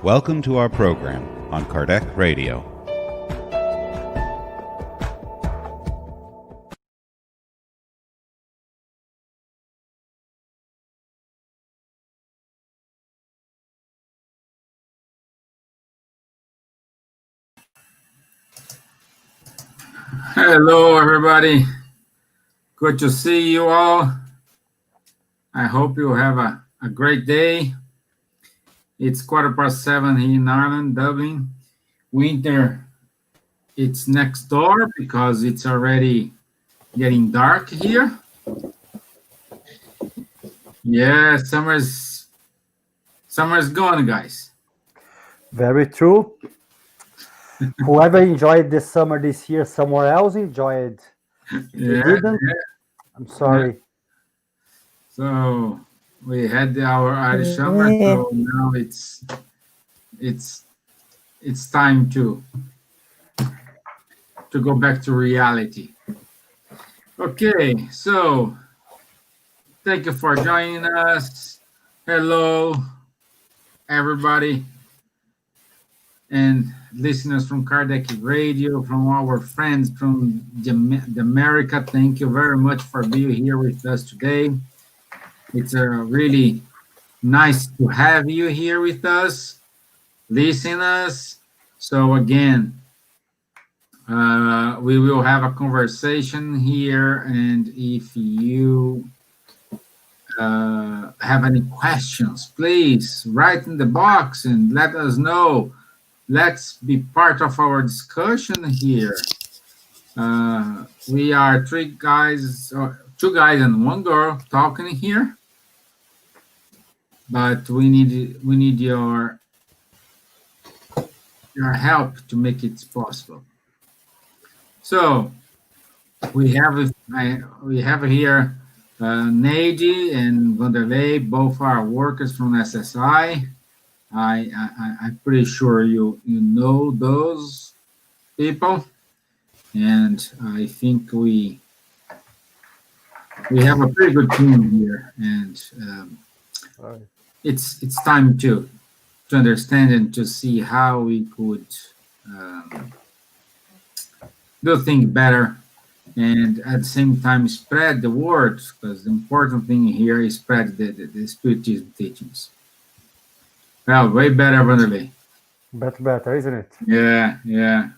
Welcome to our program on Kardec Radio. Hello, everybody. Good to see you all. I hope you have a great day. It's 7:15 here in Ireland, Dublin. Winter, it's next door because it's already getting dark here. Yeah, summer's gone, guys. Very true. Whoever enjoyed the summer this year somewhere else enjoyed. If you didn't, I'm sorry. Yeah. So we had our Irish summer, so now it's time to go back to reality. Okay, so thank you for joining us. Hello, everybody, and listeners from Kardec Radio, from our friends from the America. Thank you very much for being here with us today. It's really nice to have you here with us, listen us. So again, we will have a conversation here, and if you have any questions, please write in the box and let us know. Let's be part of our discussion here. We are two guys and one girl talking here, but we need your help to make it possible. So we have here Neide and Vanderlei, both are workers from SSI. I'm pretty sure you know those people, and I think we have a pretty good team here, and it's time to understand and to see how we could do things better, and at the same time spread the word, because the important thing here is spread the Spiritism teachings. Well, way better, Vanderlei. Better, isn't it? Yeah,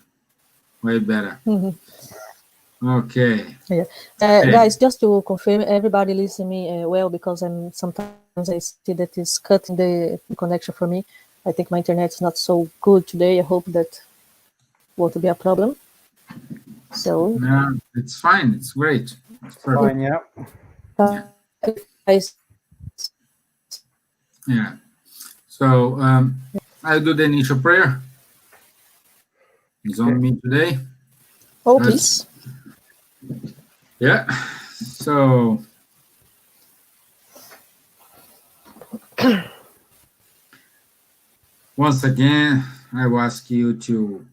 way better. Mm-hmm. Okay. Yeah, guys, just to confirm, everybody listen me well, because sometimes I see that it's cutting the connection for me. I think my internet is not so good today. I hope that won't be a problem. So no, it's fine. It's great. It's fine. Yeah. Yeah. So I'll do the initial prayer. It's on me today. Oh, please. Yeah. So once again, I will ask you to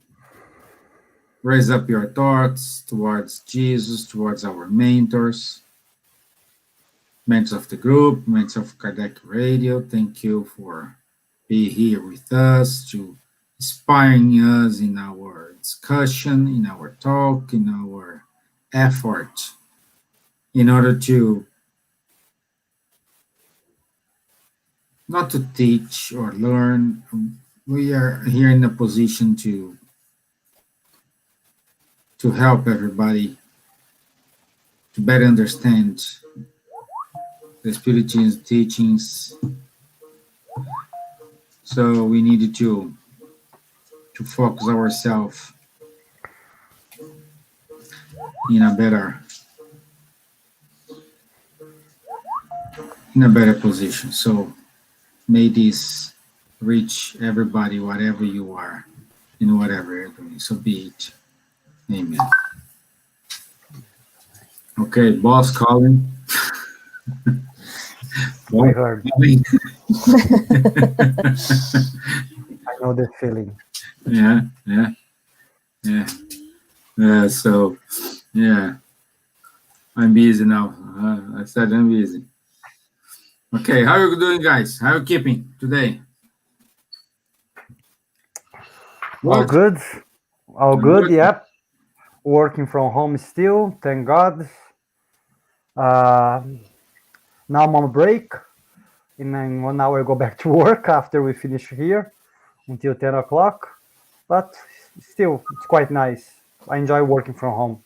raise up your thoughts towards Jesus, towards our mentors of the group, mentors of Kardec Radio. Thank you for being here with us, to inspiring us in our discussion, in our talk, in our effort, in order to not to teach or learn. We are here in a position to help everybody to better understand the Spiritism teachings. So we needed to focus ourselves in a better position. So may this reach everybody, whatever you are, in whatever you're doing. So be it. Amen. Okay, boss calling. I heard. I know the feeling. Yeah. So, yeah, I'm busy now. I said I'm busy. Okay, how are you doing, guys? How are you keeping today? All Work. good. All good. Work. Yep. Working from home still. Thank God. Uh, now I'm on break. In 1 hour, I go back to work after we finish here until 10 o'clock. But still, it's quite nice. I enjoy working from home.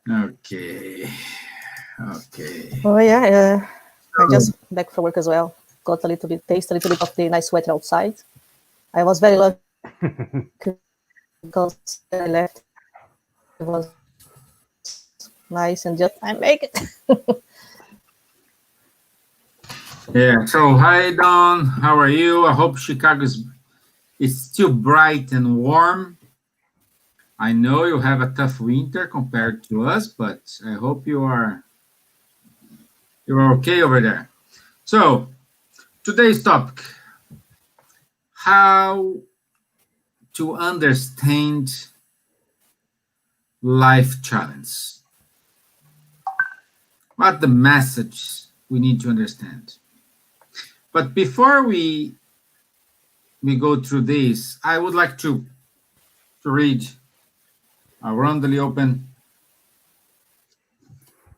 Okay. Oh yeah, I just back from work as well. Got a little bit taste, a little bit of the nice weather outside. I was very lucky because when I left, it was nice and just I make it. Yeah. So hi Don, how are you? I hope Chicago is still bright and warm. I know you have a tough winter compared to us, but I hope you are okay over there. So today's topic: how to understand life challenge. What the message we need to understand. But before we go through this, I would like to read a rondely open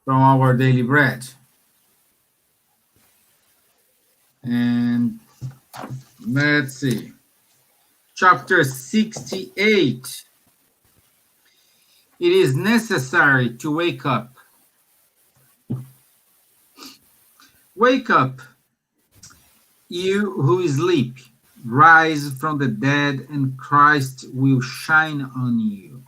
from our daily bread. And let's see. Chapter 68. It is necessary to wake up. Wake up, you who sleep. Rise from the dead, and Christ will shine on you.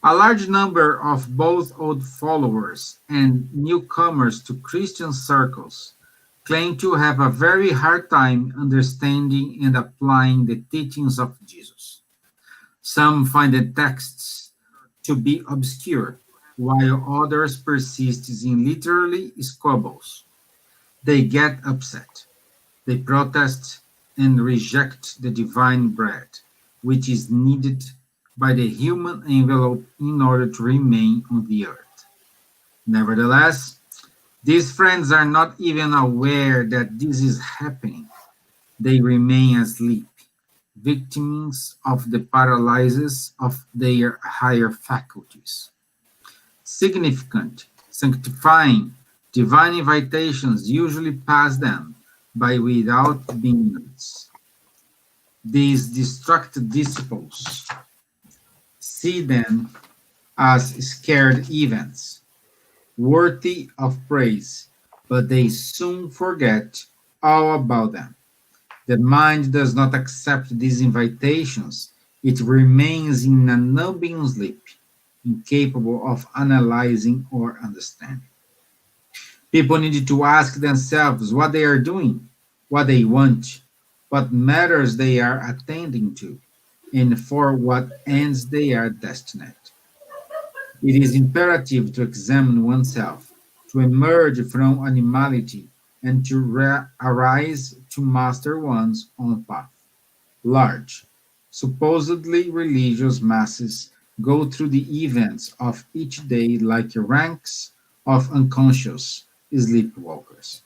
A large number of both old followers and newcomers to Christian circles claim to have a very hard time understanding and applying the teachings of Jesus. Some find the texts to be obscure, while others persist in literally squabbles. They get upset. They protest and reject the divine bread, which is needed by the human envelope in order to remain on the earth. Nevertheless, these friends are not even aware that this is happening. They remain asleep, victims of the paralysis of their higher faculties. Significant, sanctifying, divine invitations usually pass them by without being noticed. These distracted disciples see them as scared events, worthy of praise, but they soon forget all about them. The mind does not accept these invitations. It remains in a numbing sleep, incapable of analyzing or understanding. People need to ask themselves what they are doing, what they want, what matters they are attending to, and for what ends they are destined. It is imperative to examine oneself, to emerge from animality, and to arise to master one's own path. Large, supposedly religious masses go through the events of each day like ranks of unconscious sleepwalkers.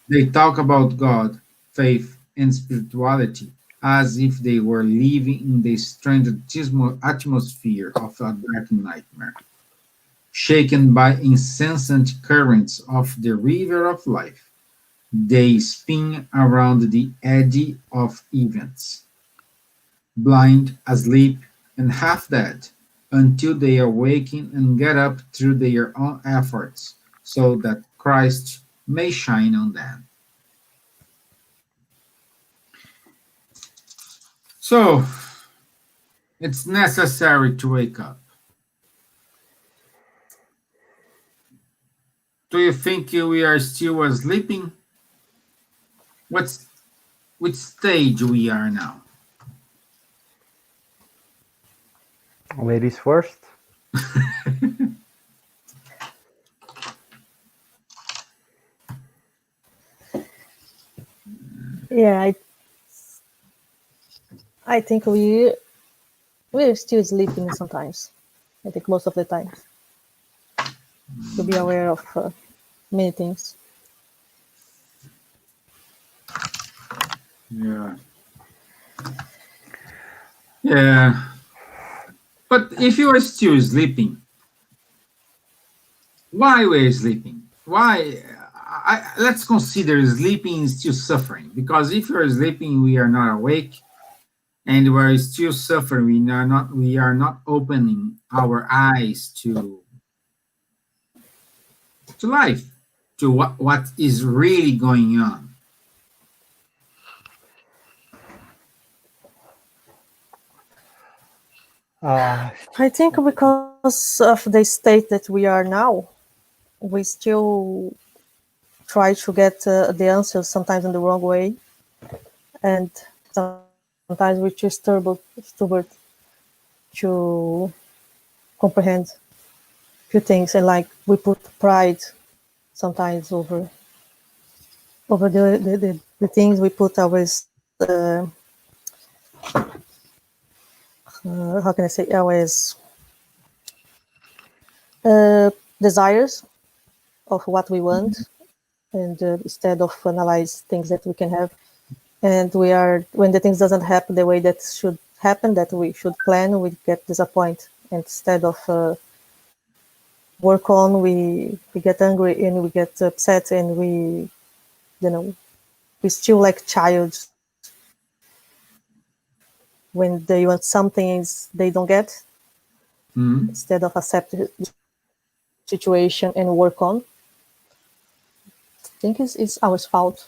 They talk about God, faith, and spirituality as if they were living in the strange atmosphere of a dark nightmare. Shaken by incessant currents of the river of life, they spin around the eddy of events, blind, asleep, and half dead, until they awaken and get up through their own efforts, so that Christ may shine on them. So, it's necessary to wake up. Do you think we are still sleeping? Which stage we are now? Ladies first. Yeah, I think we're still sleeping sometimes. I think most of the time to be aware of many things. Yeah. Yeah. But if you are still sleeping, why we're sleeping? Why? Let's consider sleeping is still suffering, because if you're sleeping, we are not awake, and we're still suffering. We are not opening our eyes to life, to what is really going on. Uh, I think because of the state that we are now, we still try to get the answers sometimes in the wrong way, and sometimes we're too stubborn to comprehend few things, and like we put pride sometimes over the things we put our how can I say, our desires of what we want, and instead of analyze things that we can have, and we are, when the things doesn't happen the way that should happen, that we should plan, we get disappointed. Instead of work on, we get angry and we get upset, and we still like child when they want something they don't get, Mhm. instead of accept the situation and work on. I think it's our fault.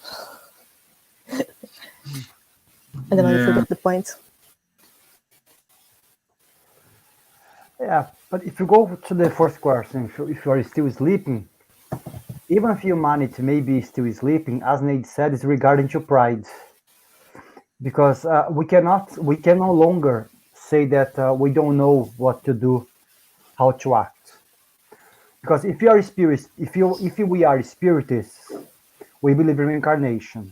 I don't know if you Yeah. get the point. yeah, but if you go to the first question, if you are still sleeping, even if humanity may be still sleeping, as Nate said, is regarding to pride, because we can no longer say that we don't know what to do, how to act. Because if you are spirits, if we are spiritists, we believe in reincarnation.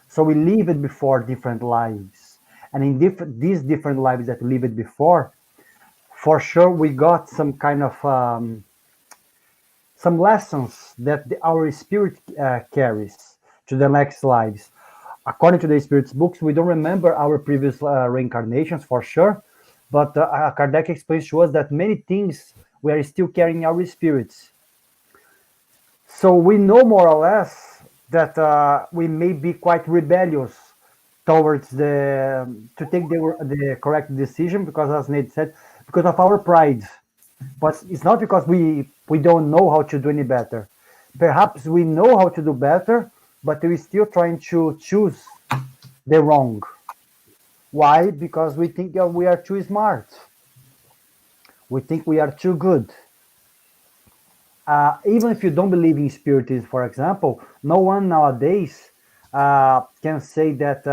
So we lived before different lives, and in these different lives that we lived before, for sure we got some kind of some lessons that our spirit carries to the next lives. According to the spirit's books, we don't remember our previous reincarnations for sure, but Kardec explains to us that many things we are still carrying our spirits. So we know more or less that we may be quite rebellious towards the to take the correct decision, because as Nate said, because of our pride. But it's not because we don't know how to do any better. Perhaps we know how to do better, but we're still trying to choose the wrong. Why? Because we think we are too smart. We think we are too good. Even if you don't believe in spiritism, for example, no one nowadays can say that,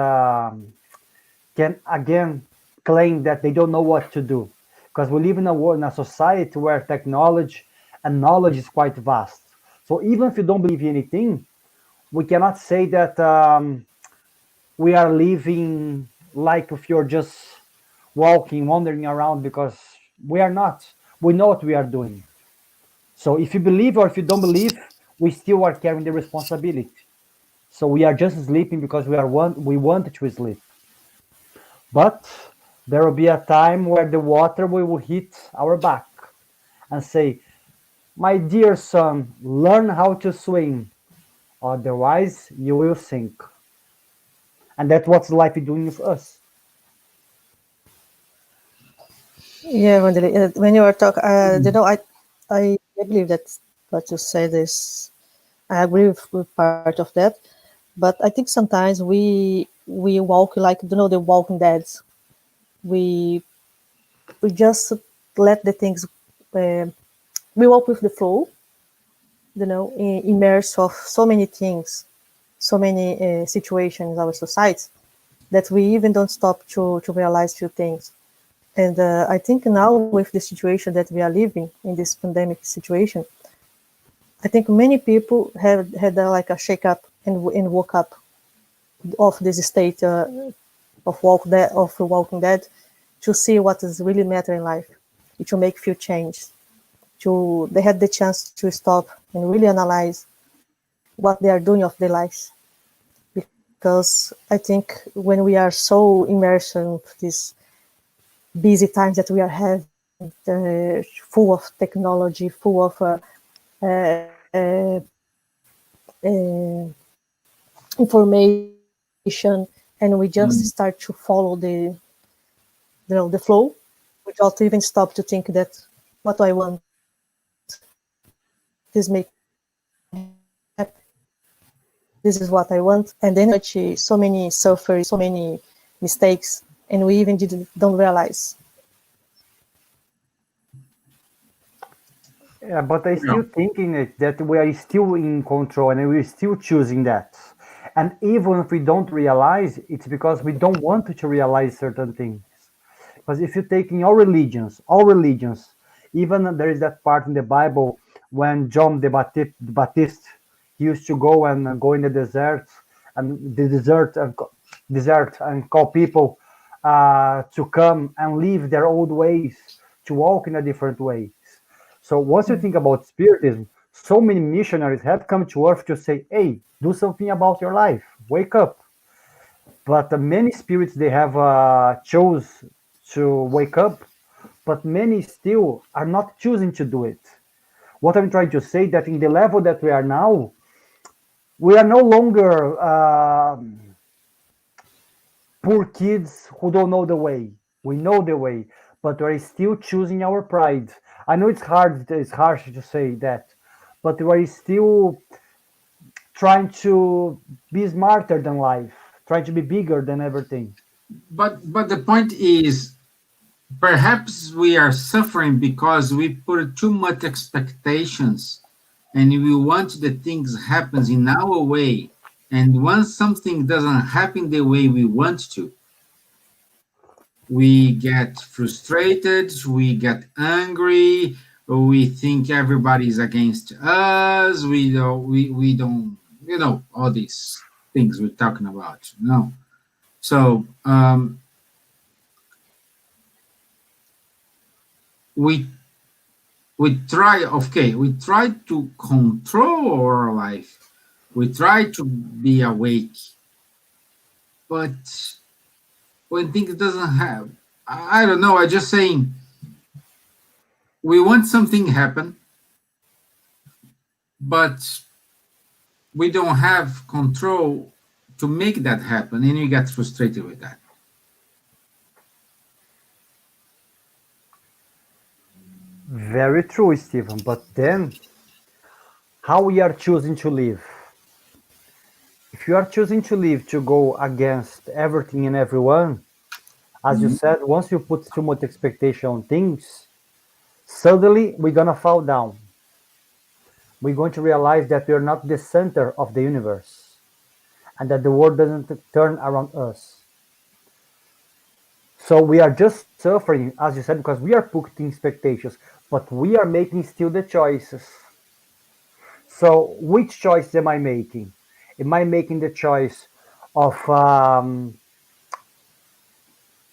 can again claim that they don't know what to do. Because we live in a world, in a society where technology and knowledge is quite vast. So even if you don't believe in anything, we cannot say that we are living like if you're just walking, wandering around, because we are not. We know what we are doing. So if you believe or if you don't believe, we still are carrying the responsibility. So we are just sleeping because we want to sleep. But there will be a time where the water will hit our back and say, "My dear son, learn how to swim, otherwise you will sink." And that's what life is doing with us. Yeah, when you were talking, I believe that what you said is, I agree with part of that, but I think sometimes we walk like, the Walking Dead. We we just let the things, uh, we walk with the flow, immersed of so many things, so many situations in our society, that we even don't stop to realize few things. And I think now with the situation that we are living in, this pandemic situation, I think many people have had like a shake up and woke up of this state of Walking Dead, to see what is really matter in life, to make few change. They had the chance to stop and really analyze what they are doing of their lives, because I think when we are so immersed in these busy times that we are having, full of technology, full of information, and we just start to follow the flow without even stop to think that what I want, this make happy, this is what I want, and then so many suffers, so many mistakes, and we even don't realize. Yeah, but I still thinking it that we are still in control and we're still choosing that. And even if we don't realize, it's because we don't want to realize certain things. Because if you take in all religions, even there is that part in the Bible when John the Baptist he used to go and go in the desert and desert and call people to come and leave their old ways to walk in a different way. So once you think about spiritism, so many missionaries have come to earth to say, "Hey, do something about your life. Wake up." But many spirits they have chose to wake up, but many still are not choosing to do it. What I'm trying to say that in the level that we are now, we are no longer poor kids who don't know the way. We know the way, but we're still choosing our pride. I know it's hard, it's harsh to say that, but we're still trying to be smarter than life, trying to be bigger than everything. But the point is, perhaps we are suffering because we put too much expectations, and we want the things happens in our way. And once something doesn't happen the way we want to, we get frustrated, we get angry, we think everybody's against us, we don't, all these things we're talking about, So we try to control our life, we try to be awake, but when things doesn't have, I don't know, I just saying we want something happen, but we don't have control to make that happen, and you get frustrated with that. Very true, Stephen. But then, how we are choosing to live? If you are choosing to live to go against everything and everyone, as you said, once you put too much expectation on things, suddenly we're gonna fall down. We're going to realize that we're not the center of the universe and that the world doesn't turn around us. So we are just suffering, as you said, because we are putting expectations, but we are making still the choices. So which choice am I making? Am I making the choice of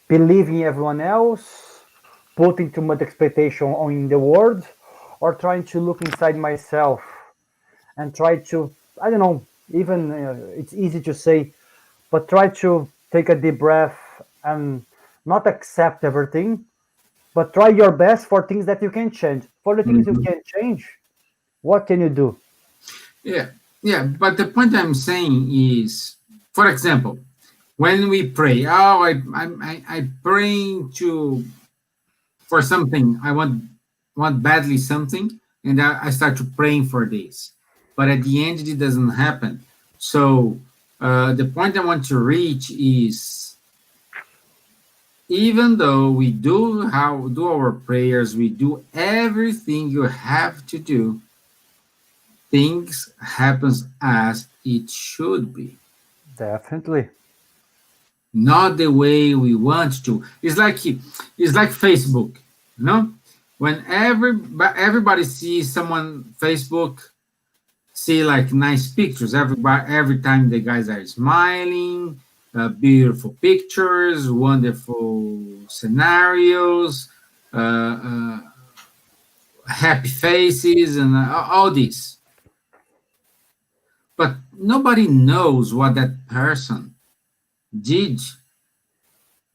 believing everyone else, putting too much expectation on the world, or trying to look inside myself and try to, I don't know, even it's easy to say, but try to take a deep breath and not accept everything, but try your best for things that you can change. For the things you can change, what can you do? Yeah, but the point I'm saying is, for example, when we pray, I pray for something, I want badly something, and I start to praying for this, but at the end it doesn't happen. So the point I want to reach is, even though we do our prayers, we do everything you have to do, things happens as it should be, Definitely. not the way we want to. It's like Facebook, when everybody sees someone Facebook, see like nice pictures. Every time the guys are smiling, beautiful pictures, wonderful scenarios, happy faces, and all this. but nobody knows what that person did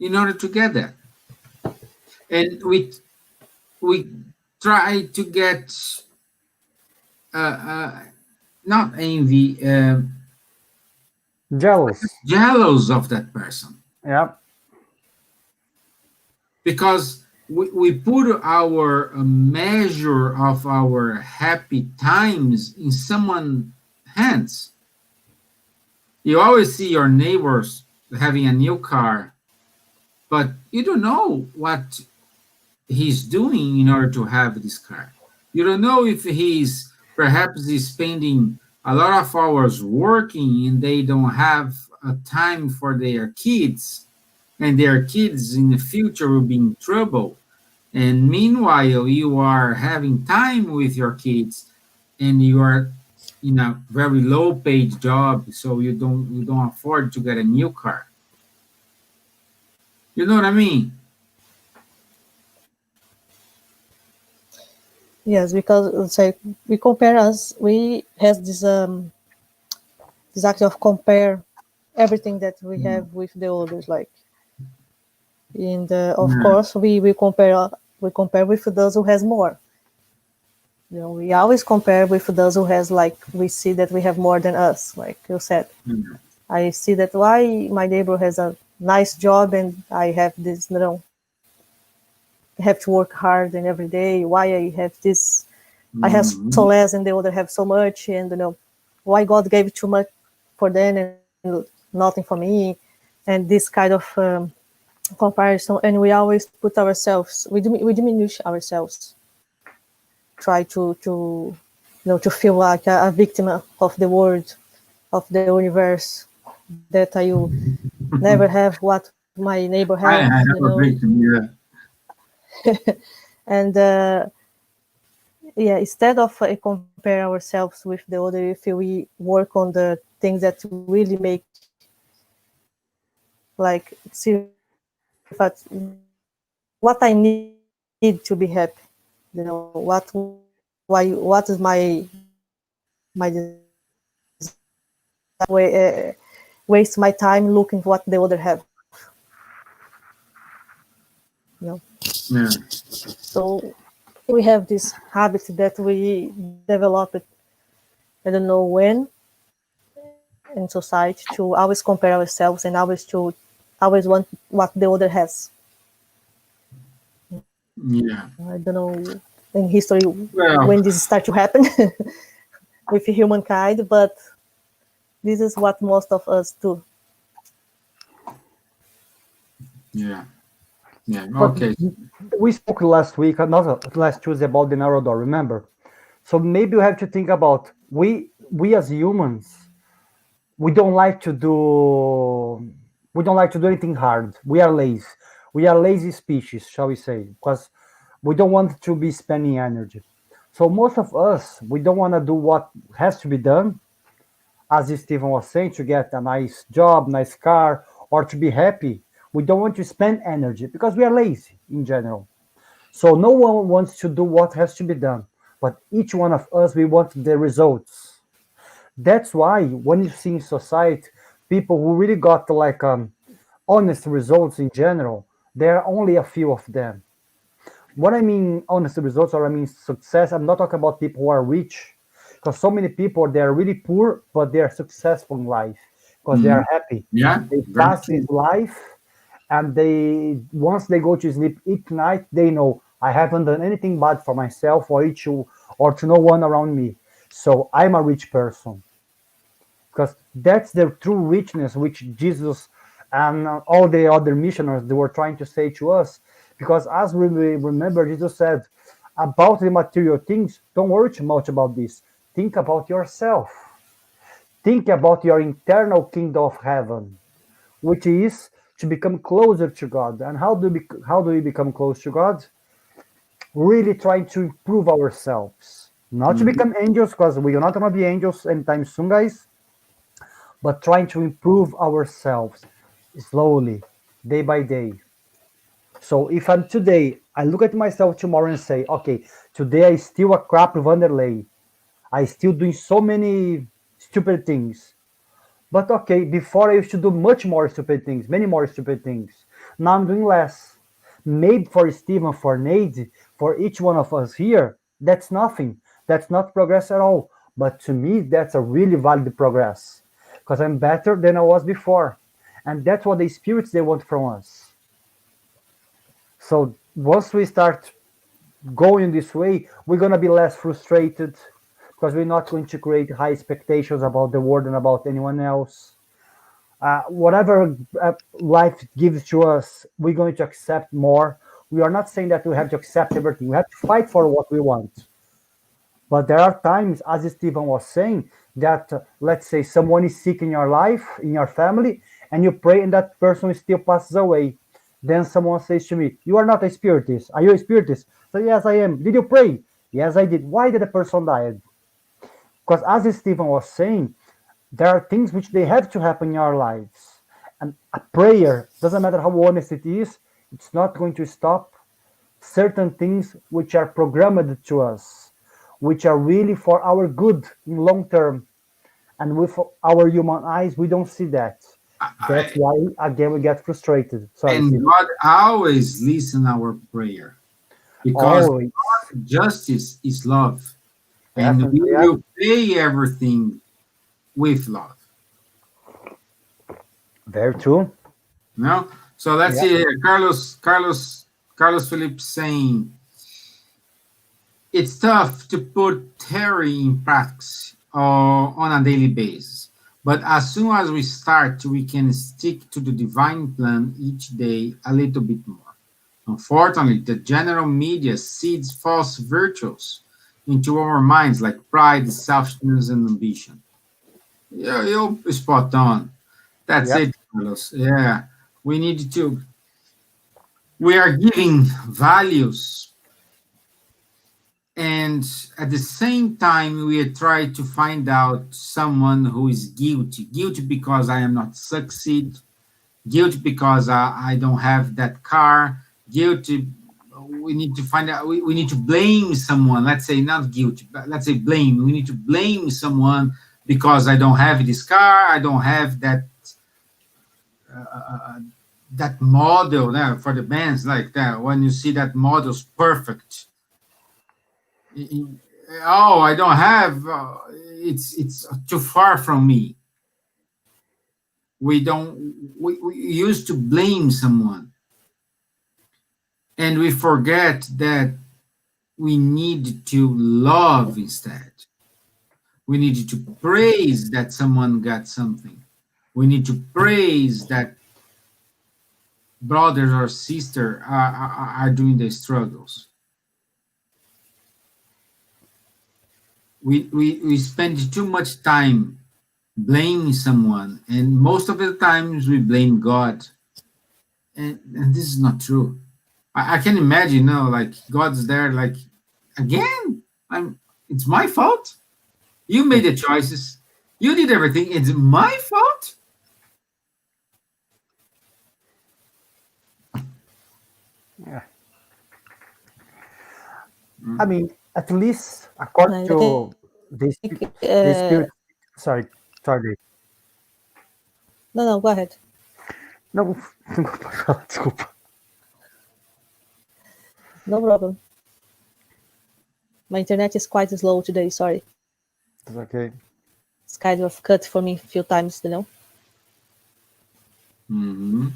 in order to get that. And we try to get not envy, Jealous. jealous of that person, Yeah. because we put our measure of our happy times in someone's hands. You always see your neighbors having a new car, but you don't know what he's doing in order to have this car. You don't know if he's spending a lot of hours working and they don't have a time for their kids, and their kids in the future will be in trouble. And meanwhile, you are having time with your kids, and you are in a very low paid job, so you don't afford to get a new car. You know what I mean? Yes, because it's like we compare us. We has this act of compare everything that we have with the others. Like, and of Yeah. course we compare with those who has more. You know, we always compare with those who has, like, we see that we have more than us. Like you said, Mhm. I see that why my neighbor has a nice job and I have this, I have to work hard and every day. Why I have this, I have so Mhm. less and the other have so much, and why God gave too much for them and nothing for me, and this kind of comparison. And we always put ourselves, we diminish ourselves, try to feel like a victim of the world, of the universe, that you never have what my neighbor I have, have a victim, yeah. and yeah, instead of compare ourselves with the other, if we work on the things that really make, like, see what I need to be happy, what is my waste my time looking what the other have, you know. Yeah. So we have this habit that we developed, I don't know when, in society, to always compare ourselves and always want what the other has. Yeah. I don't know in history Well, when this start to happen with humankind, but this is what most of us do. yeah. Yeah. But Okay. we spoke last week, not last Tuesday, about the narrow door, remember? So maybe you have to think about we as humans, we don't like to do we don't like to do anything hard. We are lazy. We are lazy species, shall we say, because we don't want to be spending energy. So most of us, we don't want to do what has to be done, as Stephen was saying, to get a nice job, nice car, or to be happy. We don't want to spend energy because we are lazy in general. So no one wants to do what has to be done, but each one of us, we want the results. That's why when you see in society people who really got like honest results in general, there are only a few of them. What I mean honest results, or I mean success, I'm not talking about people who are rich, because so many people they are really poor but they are successful in life because they Mhm. are happy. Yeah. They Very pass this true. life, and they once they go to sleep each night, they know I haven't done anything bad for myself or to no one around me. So I'm a rich person, because that's the true richness which Jesus and all the other missionaries they were trying to say to us. Because as we remember, Jesus said about the material things, don't worry too much about this. Think about yourself. Think about your internal kingdom of heaven, which is to become closer to God. And how do we become close to God? Really trying to improve ourselves, not to Mhm. become angels, because we are not going to be angels anytime soon, guys, but trying to improve ourselves slowly, day by day. So if I'm today, I look at myself tomorrow and say, okay, today I still a crap Vanderlei. I still doing so many. stupid things. But okay, before I used to do much more stupid things, many more stupid things. Now I'm doing less. Maybe for Stephen, for Nate, for each one of us here, that's nothing. That's not progress at all. But to me, that's a really valid progress. Because I'm better than I was before. And that's what the spirits they want from us. So once we start going this way, we're gonna be less frustrated because we're not going to create high expectations about the world and about anyone else. Whatever life gives to us, we're going to accept more. We are not saying that we have to accept everything. We have to fight for what we want. But there are times, as Stephen was saying, that let's say someone is sick in your life, in your family, and you pray and that person still passes away. Then someone says to me, "You are not a spiritist. Are you a spiritist?" So yes, I am. Did you pray? Yes, I did. Why did the person die? Because as Stephen was saying, there are things which they have to happen in our lives. And a prayer, doesn't matter how honest it is, it's not going to stop certain things which are programmed to us, which are really for our good in long term. And with our human eyes, we don't see that. That's why, again, we get frustrated. Sorry, And Stephen. God always listen our prayer because Always. justice is love. And we Definitely, yeah. will pay everything with love. Very true. No? So let's Yeah. see here. Carlos Phillips saying it's tough to put theory in practice on a daily basis. But as soon as we start, we can stick to the divine plan each day a little bit more. Unfortunately, the general media seeds false virtues into our minds like pride, selfishness, and ambition. Yeah, you're spot on. That's Yep. it, Carlos. Yeah, we need to. We are giving values, and at the same time, we are trying to find out someone who is guilty. Guilty because I am not succeed. Guilty because I don't have that car. Guilty. We need to find out. We need to blame someone. Let's say not guilty, but let's say blame. We need to blame someone because I don't have this car. I don't have that that model for the bands like that. When you see that model's perfect, oh, I don't have. It's too far from me. We don't. We used to blame someone, and we forget that we need to love instead. We need to praise that someone got something. We need to praise that brothers or sisters are doing the struggles. We spend too much time blaming someone, and most of the times we blame God. And this is not true. I can imagine, like God's there, like, again, it's my fault. You made the choices. You did everything. It's my fault. Yeah. I mean, at least according to the spirit. Sorry. No, go ahead. No, desculpa. No problem. My internet is quite slow today, sorry. It's okay. It's kind of cut for me a few times, Mm-hmm.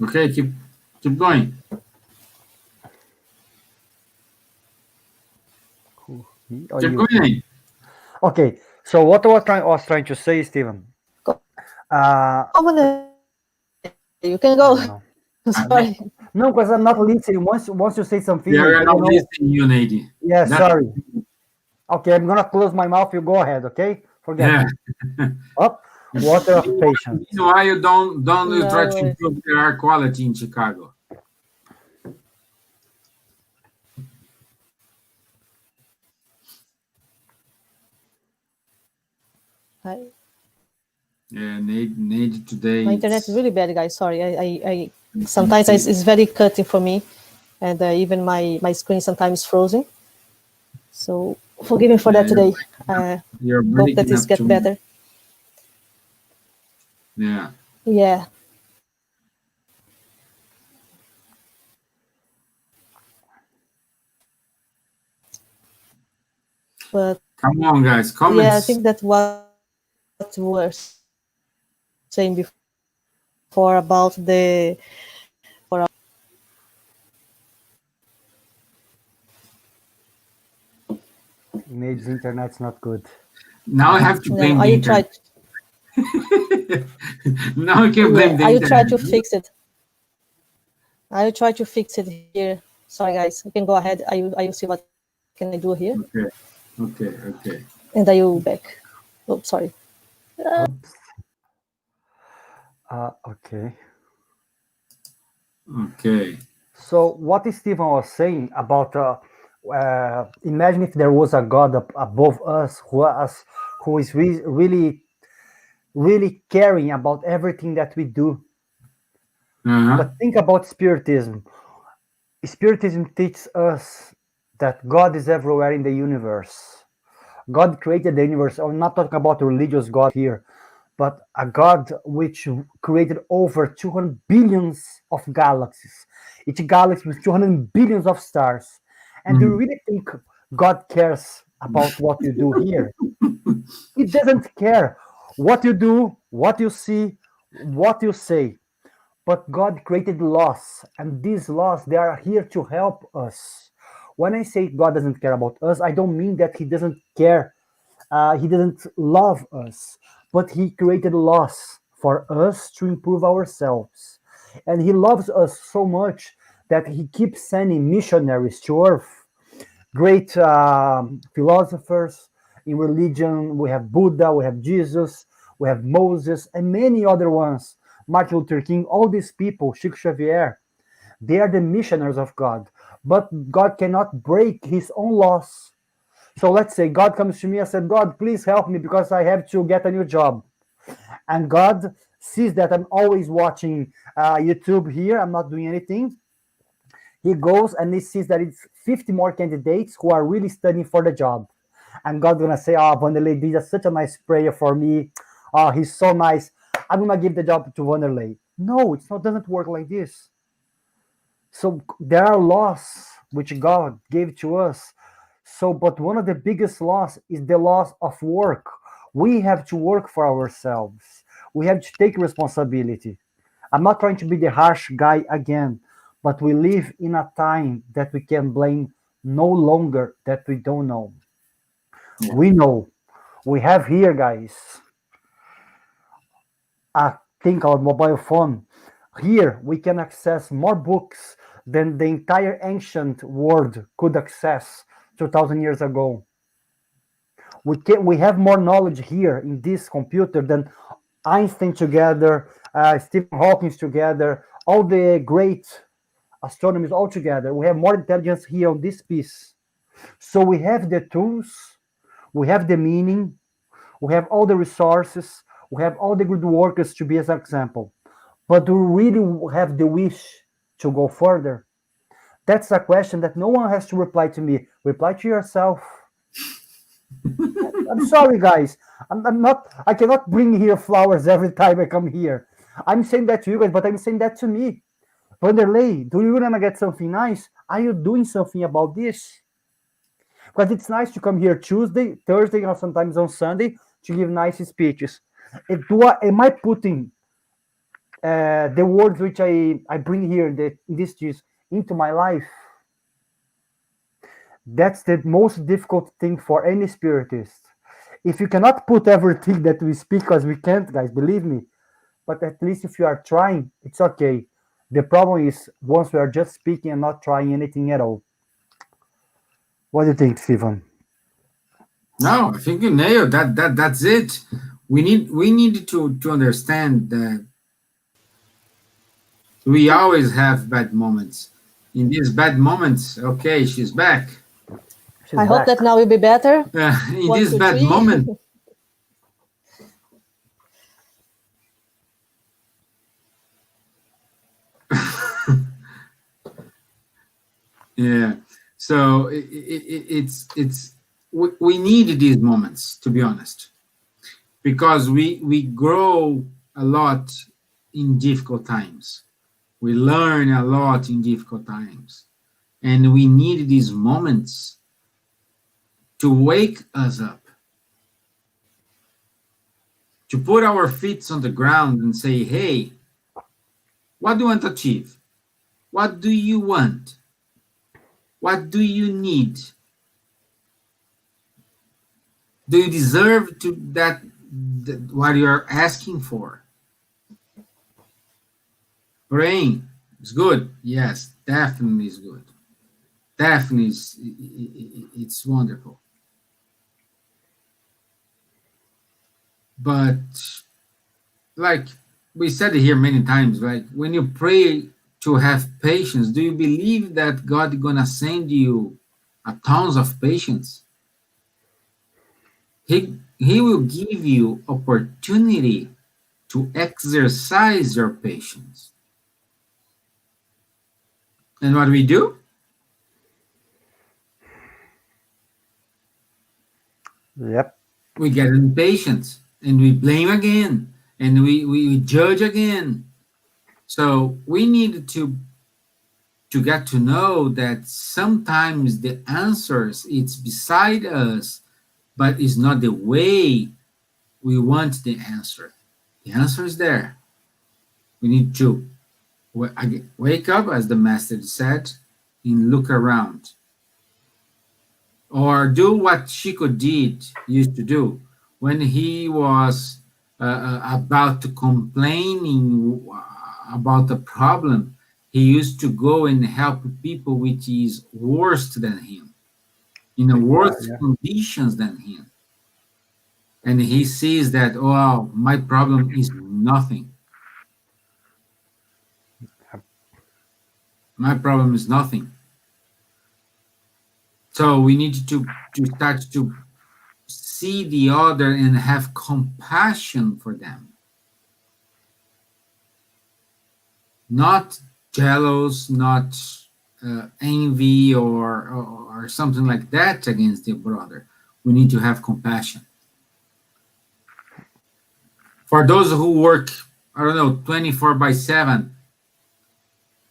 Okay, keep going. Keep going. Okay, so what I was trying to say, Stephen. You can go. Sorry. No, because I'm not listening. Once you say something, Yeah, we're not listening, you, Nady. Yeah, sorry. Okay, I'm gonna close my mouth. You go ahead. Okay, forget it. Up. Water of patience. Why you don't try to improve the air quality in Chicago? Hi. Yeah, Nady today. My internet is really bad, guys. Sorry. I sometimes it's very cutting for me, and even my screen sometimes frozen. So Forgive me for that Yeah, today. you're Hope that breaking this up get too much. better. Yeah. Yeah. But Come on, guys. yeah, I Comments. think that what we were saying before about the for Maybe the internet's not good. Now I have to no, blame are the you internet. Now I can blame yeah, the are you try internet. to fix it? I will try to fix it here. Sorry guys, you can go ahead. I will see what can I do here. Okay. Okay. Okay. And I will back. Oh, sorry. Oops. Okay. Okay. So what Stephen was saying about imagine if there was a God above us who is really really caring about everything that we do. Uh-huh. But think about Spiritism. Spiritism teaches us that God is everywhere in the universe. God created the universe. I'm not talking about a religious God here, but a God which created over 200 billions of galaxies. Each galaxy with 200 billions of stars. And do you Mhm. really think God cares about what you do here? He doesn't care what you do, what you see, what you say. But God created laws, and these laws they are here to help us. When I say God doesn't care about us, I don't mean that He doesn't care, He doesn't love us, but He created laws for us to improve ourselves, and He loves us so much that He keeps sending missionaries to Earth, great philosophers in religion. We have Buddha, we have Jesus, we have Moses, and many other ones. Martin Luther King, all these people, Chico Xavier, they are the missionaries of God. But God cannot break his own laws. So let's say God comes to me and said, God, please help me because I have to get a new job. And God sees that I'm always watching YouTube here, I'm not doing anything. He goes and he sees that it's 50 more candidates who are really studying for the job. And God's gonna say, oh, Vanderlei did such a nice prayer for me. Oh, he's so nice. I'm gonna give the job to Vanderlei. No, it's not doesn't work like this. So there are laws which God gave to us. So, but one of the biggest laws is the laws of work. We have to work for ourselves. We have to take responsibility. I'm not trying to be the harsh guy again, but we live in a time that we can blame no longer that we don't know. Yeah. We know. We have here, guys, a thing called mobile phone. Here we can access more books than the entire ancient world could access 2000 years ago. We have more knowledge here in this computer than Einstein together, Stephen Hawking together, all the great astronomers all together. We have more intelligence here on this piece. So we have the tools, we have the meaning, we have all the resources, we have all the good workers to be as an example. But do we really have the wish to go further? That's a question that no one has to reply to me. Reply to yourself. I'm sorry, guys. I'm not. I cannot bring here flowers every time I come here. I'm saying that to you guys, but I'm saying that to me. Vanderlei, do you want to get something nice? Are you doing something about this? Because it's nice to come here Tuesday, Thursday, or sometimes on Sunday to give nice speeches. Am I putting the words which I bring here in this juice into my life? That's the most difficult thing for any spiritist. If you cannot put everything that we speak, because we can't, guys, believe me, but at least if you are trying, it's okay. The problem is once we are just speaking and not trying anything at all. What do you think, Stephen? No, I think you nailed that. That's it. We need to understand that we always have bad moments. In these bad moments, okay, she's back. She's I hope back. that now will be better. In One, this two, bad three. moment, yeah. So it's we need these moments, to be honest, because we grow a lot in difficult times. We learn a lot in difficult times, and we need these moments to wake us up, to put our feet on the ground and say, hey, what do you want to achieve? What do you want? What do you need? Do you deserve to that what you're asking for? Praying is good. Yes, definitely is good. Definitely it's wonderful. But like we said it here many times, like when you pray to have patience, do you believe that God is gonna send you a tons of patience? He will give you opportunity to exercise your patience. And what we do? Yep. We get impatient and we blame again and we judge again. So we need to get to know that sometimes the answers it's beside us, but it's not the way we want the answer. The answer is there. We need to wake up, as the master said, and look around. Or do what Chico used to do when he was about to complaining about the problem. He used to go and help people which is worse than him, in a worse conditions than him. And he sees that, oh, my problem is nothing. My problem is nothing. So we need to start to see the other and have compassion for them. Not jealous, not envy or something like that against the brother. We need to have compassion. For those who work, I don't know, 24/7,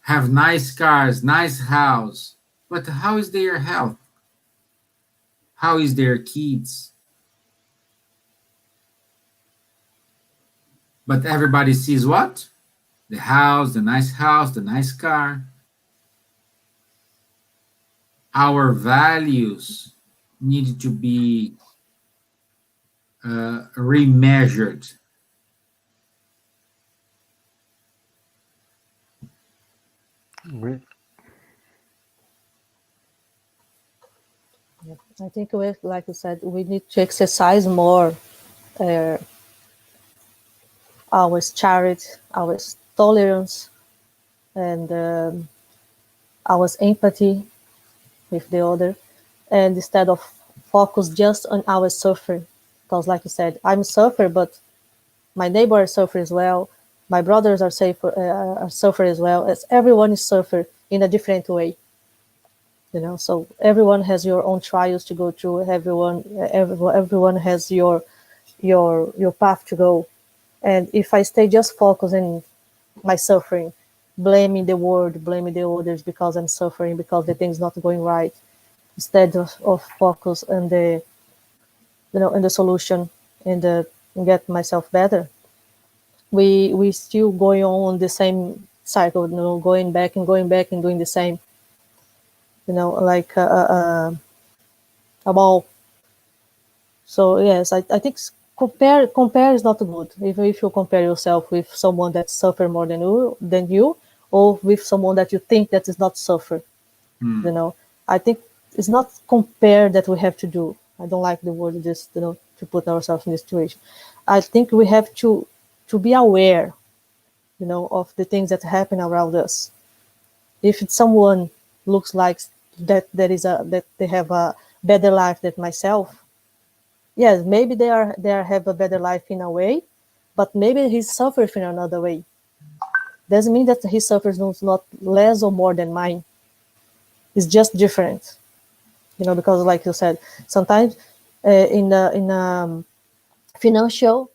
have nice cars, nice house, but how is their health? How is their kids? But everybody sees what? The house, the nice car. Our values need to be remeasured. I think, like you said, we need to exercise more our charity, our tolerance, and our empathy with the other, and instead of focus just on our suffering. Because, like you said, I'm suffering, but my neighbor suffers as well. My brothers are suffer as well. As everyone is suffer in a different way. So everyone has your own trials to go through. Everyone has your path to go. And if I stay just focusing my suffering, blaming the world, blaming the others because I'm suffering, because the thing's not going right, instead of focus on the in the solution and get myself better, we still going on the same cycle, going back and doing the same. Like a ball. So yes, I think compare is not good. Even if you compare yourself with someone that suffer more than you, or with someone that you think that is not suffer. I think it's not compare that we have to do. I don't like the word just to put ourselves in this situation. I think we have to be aware, of the things that happen around us. If it's someone looks like that they have a better life than myself, yes, maybe they have a better life in a way, but maybe he suffers in another way. Doesn't mean that he suffers not less or more than mine. It's just different. because like you said, sometimes in financial,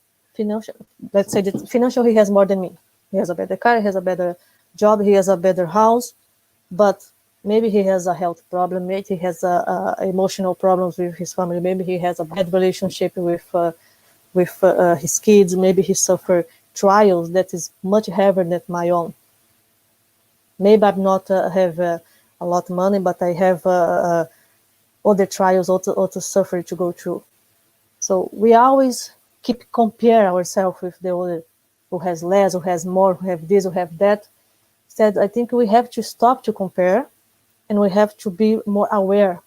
let's say that financial, he has more than me. He has a better car, he has a better job, he has a better house, but maybe he has a health problem, maybe he has emotional problems with his family, maybe he has a bad relationship with his kids, maybe he suffer trials that is much heavier than my own. Maybe I'm not have a lot of money, but I have other trials also suffer to go through. So we always keep compare ourselves with the other, who has less, who has more, who have this, who have that. Instead, I think we have to stop to compare, and we have to be more aware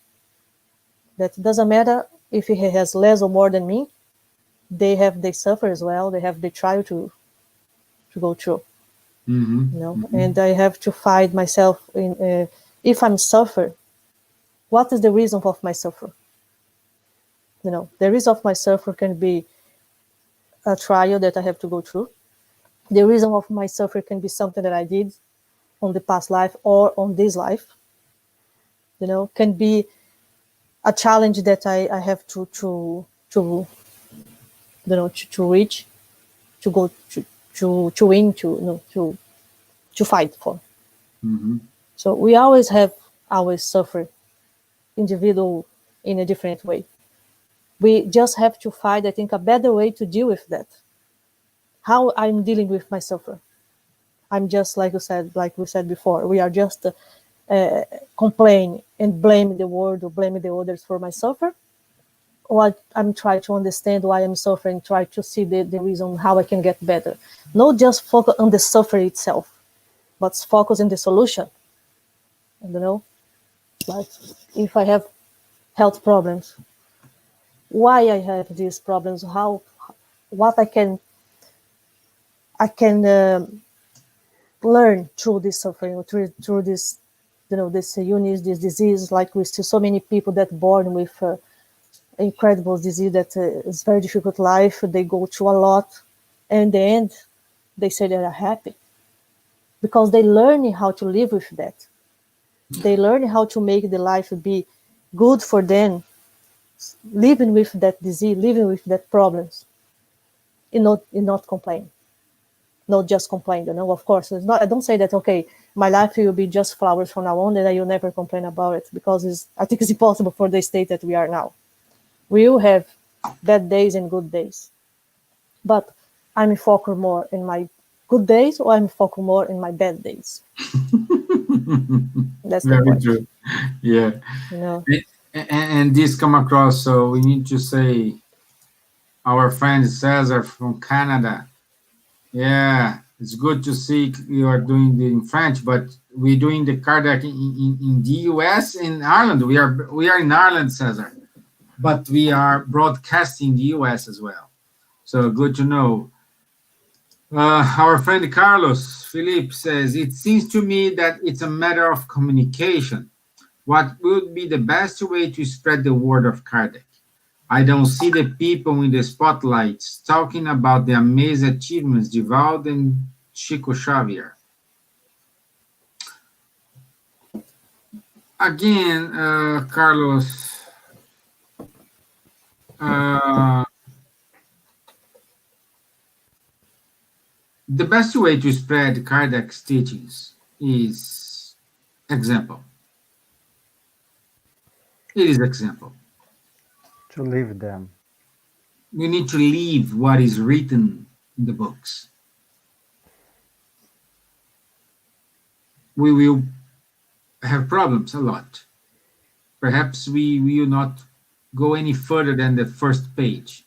that it doesn't matter if he has less or more than me. They suffer as well. They have the trial to go through. And I have to find myself in if I'm suffer, what is the reason of my suffer? The reason of my suffer can be a trial that I have to go through. The reason of my suffer can be something that I did on the past life or on this life. Can be a challenge that I have to reach, to go to win, to fight for. So we always suffer individual in a different way. We just have to find, I think, a better way to deal with that. How I'm dealing with my suffer. I'm just, like we said before, we are just complain and blame the world or blame the others for my suffer. Or I'm trying to understand why I'm suffering, try to see the reason how I can get better. Not just focus on the suffer itself, but focus on the solution. Like if I have health problems, why I have these problems, what I can learn through this suffering, through this, this illness, this disease. Like we see so many people that born with incredible disease that is very difficult life. They go through a lot, and in the end, they say they are happy because they learn how to live with that. They learn how to make the life be good for them, living with that disease, living with that problems, and not complain. Not just complain, of course. It's not. I don't say that, okay, my life will be just flowers from now on and I will never complain about it, because I think it's impossible for the state that we are now. We will have bad days and good days. But I'm focused more in my good days, or I'm focused more in my bad days. That's the point. True. Yeah. And this come across, so we need to say our friend Cesar from Canada. Yeah, it's good to see you are doing it in French, but we're doing the Kardec in the US, in Ireland. We are in Ireland, Cesar, but we are broadcasting the US as well. So good to know. Our friend Carlos Philippe says, it seems to me that it's a matter of communication. What would be the best way to spread the word of Kardec? I don't see the people in the spotlights talking about the amazing achievements Divaldo and Chico Xavier. Again, Carlos, the best way to spread Kardec's teachings is example. It is example. To live them. We need to live what is written in the books. We will have problems a lot. Perhaps we will not go any further than the first page.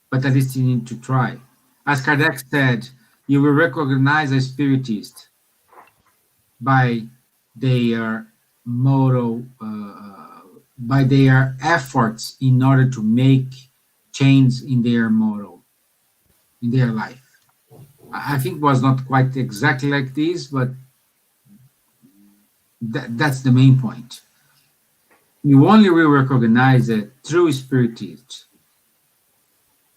But at least you need to try. As Kardec said, you will recognize a spiritist by their motto, by their efforts in order to make change in their motto, in their life. I think it was not quite exactly like this, but that's the main point. You only will recognize a true spiritist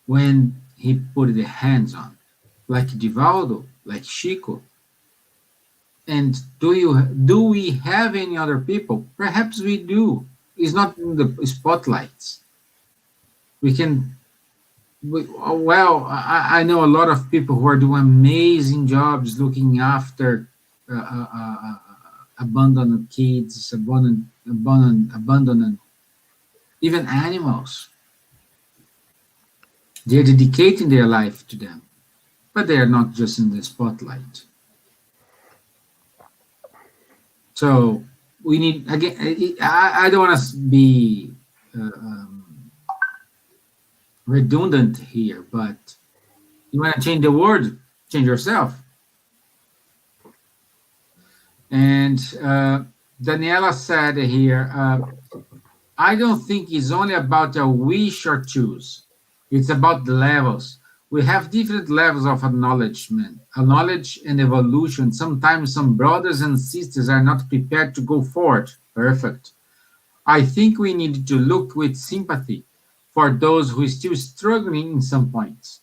when he put the hands on, like Divaldo, like Chico. And do we have any other people? Perhaps we do. It's not in the spotlights. We can. Well, I know a lot of people who are doing amazing jobs looking after abandoned kids, abandoned even animals. They're dedicating their life to them, but they are not just in the spotlight. So we need again. I don't want to be redundant here, but you want to change the world, change yourself. And Daniela said here, I don't think it's only about a wish or choose. It's about the levels. We have different levels of acknowledgement, knowledge and evolution. Sometimes some brothers and sisters are not prepared to go forward. Perfect. I think we need to look with sympathy for those who are still struggling in some points.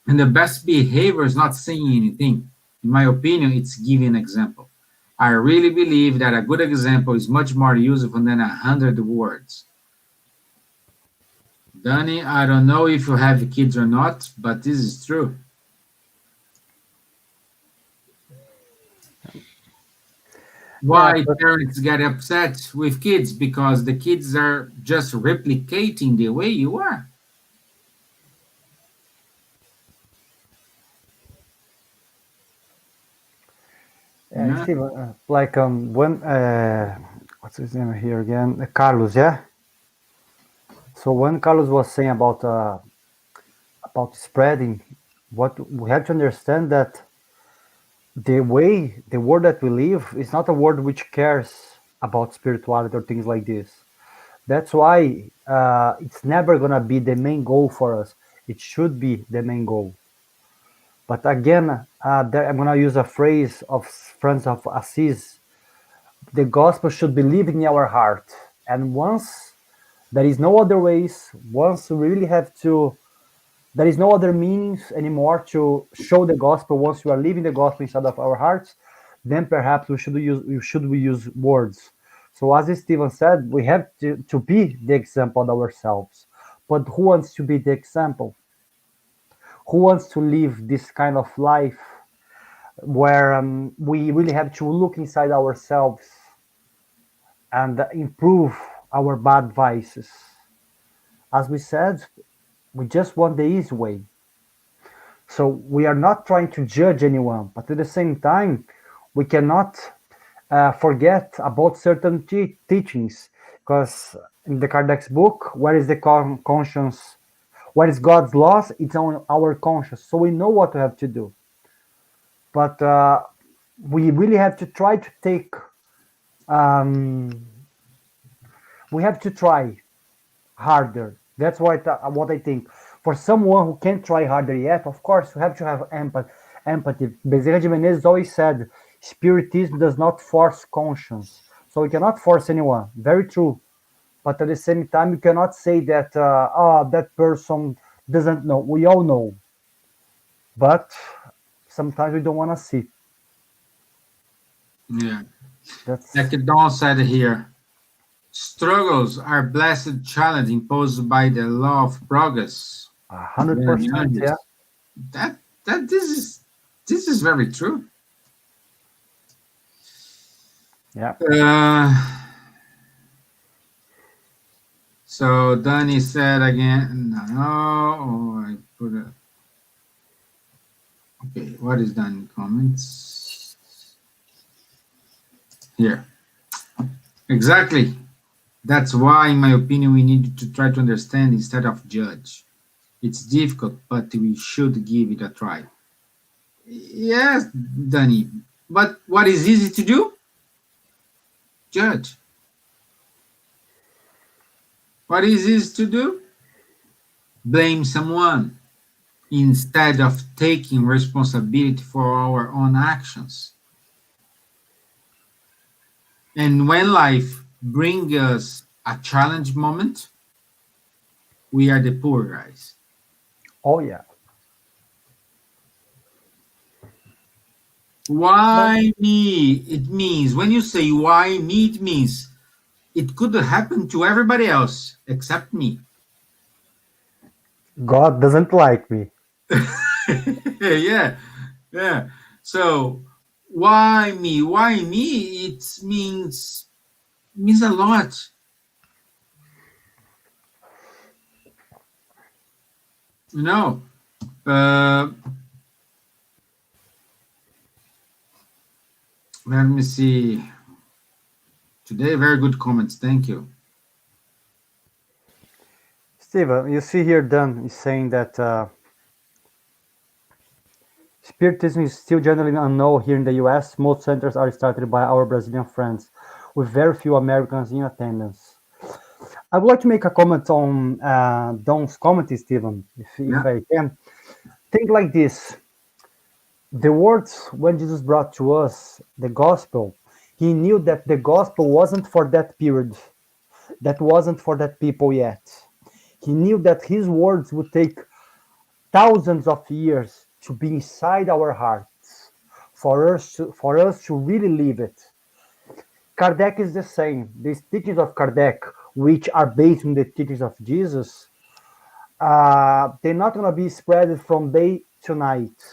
And the best behavior is not saying anything. In my opinion, it's giving an example. I really believe that a good example is much more useful than 100 words. Danny, I don't know if you have kids or not, but this is true. Why parents get upset with kids? Because the kids are just replicating the way you are. Yeah, Steve, like when what's his name here again? Carlos, yeah. So when Carlos was saying about spreading, what we have to understand that the world that we live is not a world which cares about spirituality or things like this. That's why it's never gonna be the main goal for us. It should be the main goal. But again, I'm gonna use a phrase of Francis of Assisi: the gospel should be lived in our heart. And once there is no other ways, once we really have to, there is no other means anymore to show the gospel. Once we are living the gospel inside of our hearts, then perhaps we use words. So as Stephen said, we have to be the example ourselves. But who wants to be the example? Who wants to live this kind of life where we really have to look inside ourselves and improve our bad vices? As we said, we just want the easy way. So we are not trying to judge anyone, but at the same time, we cannot forget about certain teachings, because in the Kardec's book, where is the conscience? What is God's laws? It's on our conscience, so we know what we have to do. But we really have to try to take. We have to try harder. That's what I think. For someone who can't try harder yet, of course, you have to have empathy. Bezerra de Menezes always said, Spiritism does not force conscience. So we cannot force anyone. Very true. But at the same time, you cannot say that, that person doesn't know. We all know. But sometimes we don't want to see. Yeah. Like Don said here, struggles are blessed challenge imposed by the law of progress. 100%, yeah. That this is very true. Yeah. So Danny said again, no, I put it. Okay, what is Danny comments? Here. Exactly. That's why, in my opinion, we need to try to understand instead of judge. It's difficult, but we should give it a try. Yes, Danny. But what is easy to do? Judge. What is easy to do? Blame someone instead of taking responsibility for our own actions. And when life brings us a challenge moment, we are the poor guys. Oh, yeah. Why me? It means, when you say why me, it means it could happen to everybody else except me. God doesn't like me. Yeah, yeah. So why me? Why me? It means a lot. You know. Let me see. Today, very good comments. Thank you. Steve, you see here Dan is saying that Spiritism is still generally unknown here in the US. Most centers are started by our Brazilian friends, with very few Americans in attendance. I would like to make a comment on Don's comment, Stephen, if Yeah. I can. Think like this. The words when Jesus brought to us the gospel, he knew that the gospel wasn't for that period, that wasn't for that people yet. He knew that his words would take thousands of years to be inside our hearts for us to really live it. Kardec is the same. These teachings of Kardec, which are based on the teachings of Jesus, they're not going to be spread from day to night.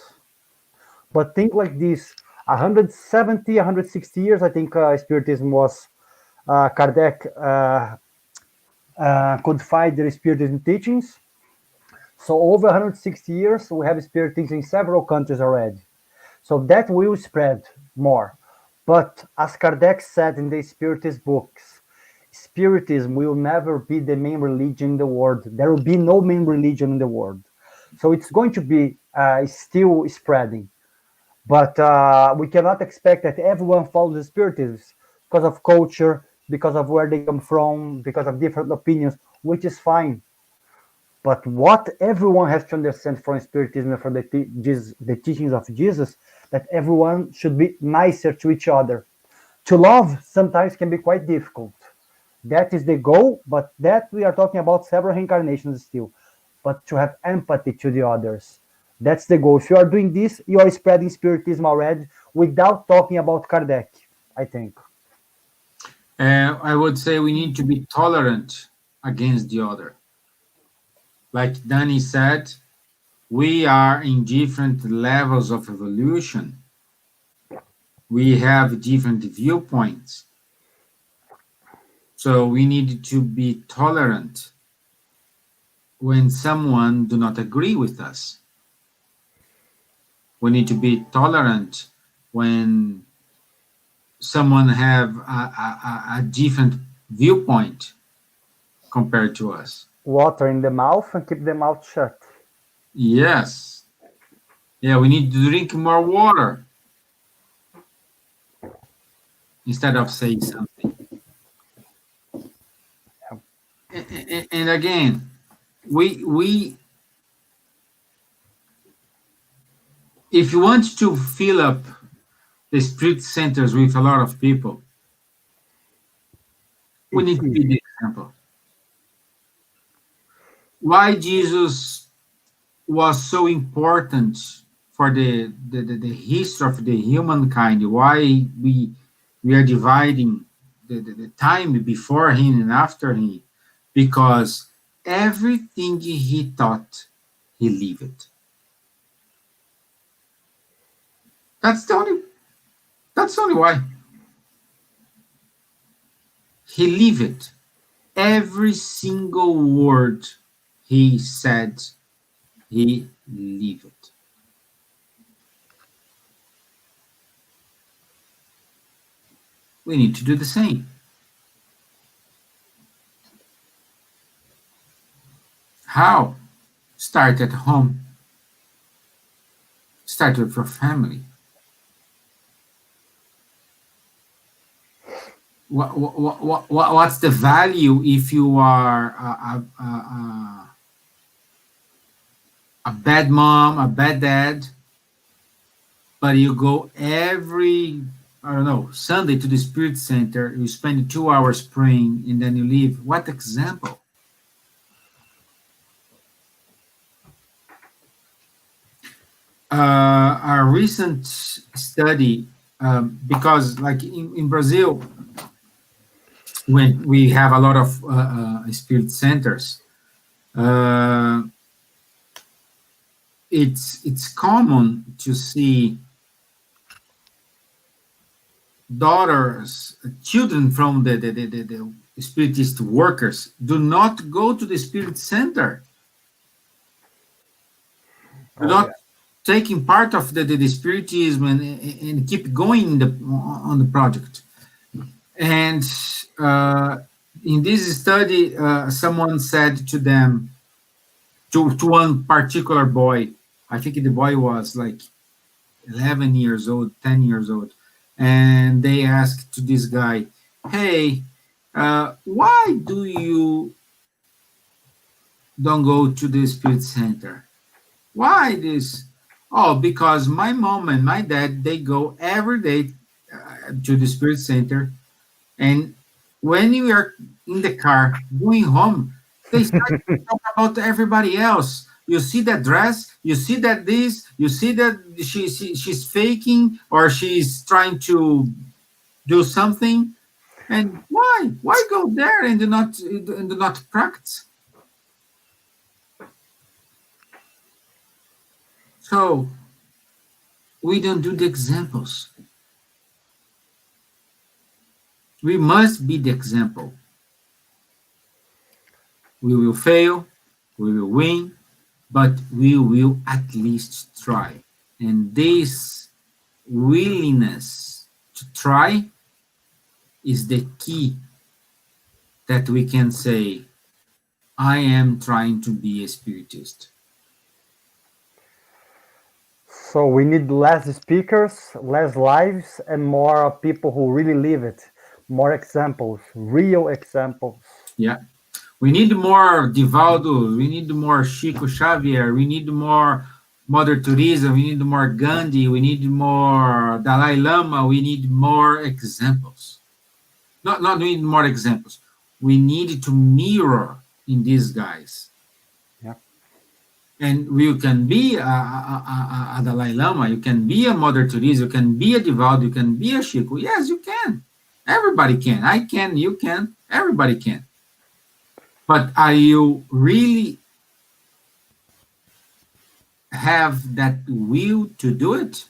But think like this: 170, 160 years, I think Spiritism was Kardec codified the Spiritism teachings. So over 160 years, we have Spiritism in several countries already. So that will spread more. But as Kardec said in the Spiritist books, Spiritism will never be the main religion in the world. There will be no main religion in the world. So it's going to be still spreading. But we cannot expect that everyone follows the Spiritism because of culture, because of where they come from, because of different opinions, which is fine. But what everyone has to understand from Spiritism and from the teachings of Jesus, that everyone should be nicer to each other. To love sometimes can be quite difficult. That is the goal, but that we are talking about several reincarnations still. But to have empathy to the others. That's the goal. If you are doing this, you are spreading Spiritism already without talking about Kardec, I think. I would say we need to be tolerant against the other. Like Danny said, we are in different levels of evolution. We have different viewpoints. So we need to be tolerant when someone do not agree with us. We need to be tolerant when someone have a different viewpoint compared to us. Water in the mouth and keep the mouth shut. Yes. Yeah, we need to drink more water instead of saying something. And again, we if you want to fill up the spirit centers with a lot of people, we need to be the example. Why Jesus was so important for the history of the humankind, why we are dividing the time before him and after him, because everything he taught, he lived. That's the only why. He lived. Every single word he said, he lived. We need to do the same. How? Start at home. Start with your family. What's the value if you are a bad mom, a bad dad, but you go every, I don't know, Sunday to the Spirit Center, you spend 2 hours praying, and then you leave? What example? a recent study, because like in Brazil, when we have a lot of spirit centers, it's common to see children from the spiritist workers do not go to the spirit center, do not taking part of the spiritism and keep going on the project. And in this study, someone said to them, to one particular boy, I think the boy was like 11 years old, 10 years old, and they asked to this guy, hey, why do you don't go to the spirit center? Why this? Oh, because my mom and my dad, they go every day to the spirit center, and when you are in the car going home, they start to talk about everybody else. You see that dress, you see that this, you see that she's faking or she's trying to do something. And why go there and do not practice? So we don't do the examples. We must be the example. We will fail, we will win, but we will at least try. And this willingness to try is the key that we can say, I am trying to be a spiritist. So we need less speakers, less lives, and more people who really live it. More examples, real examples. Yeah. We need more Divaldo, we need more Chico Xavier, we need more Mother Teresa, we need more Gandhi, we need more Dalai Lama, we need more examples. Not we need more examples. We need to mirror in these guys. Yeah. And you can be a Dalai Lama, you can be a Mother Teresa, you can be a Divaldo, you can be a Chico. Yes, you can. Everybody can. I can, you can, everybody can. But are you really have that will to do it?